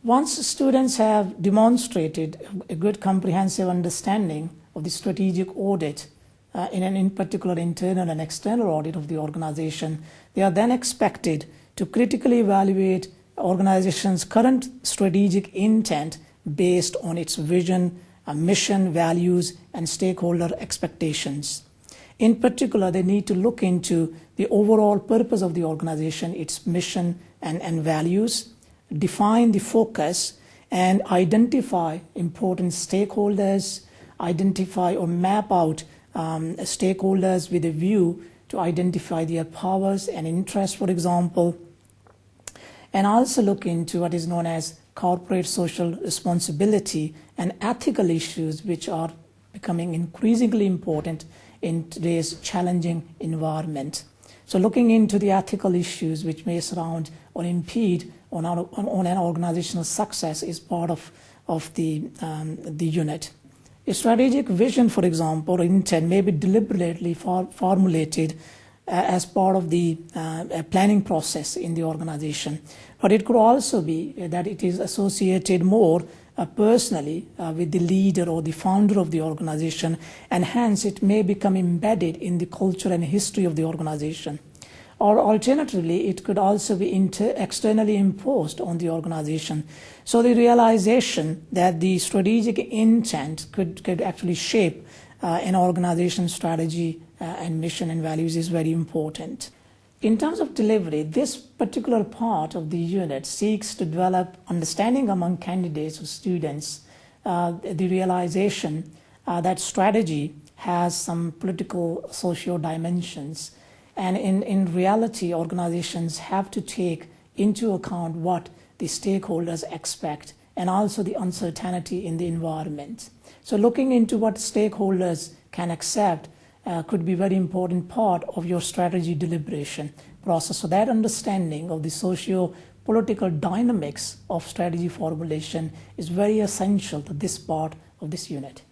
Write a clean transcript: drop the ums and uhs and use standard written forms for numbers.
Once students have demonstrated a good comprehensive understanding of the strategic audit in particular internal and external audit of the organization, they are then expected to critically evaluate organization's current strategic intent based on its vision, mission, values, and stakeholder expectations. In particular, they need to look into the overall purpose of the organization, its mission and values, define the focus, and identify important stakeholders, identify or map out stakeholders with a view to identify their powers and interests, for example, and also look into what is known as corporate social responsibility and ethical issues, which are becoming increasingly important in today's challenging environment. So looking into the ethical issues which may surround or impede on an organizational success is part of the unit. A strategic vision, for example, or intent may be deliberately formulated as part of the planning process in the organization. But it could also be that it is associated more personally with the leader or the founder of the organization, and hence it may become embedded in the culture and history of the organization. Or alternatively, it could also be externally imposed on the organization. So the realization that the strategic intent could actually shape an organization's strategy and mission and values is very important. In terms of delivery, this particular part of the unit seeks to develop understanding among candidates or students, the realization that strategy has some political, socio dimensions. And in reality, organizations have to take into account what the stakeholders expect and also the uncertainty in the environment. So looking into what stakeholders can accept could be a very important part of your strategy deliberation process. So that understanding of the socio-political dynamics of strategy formulation is very essential to this part of this unit.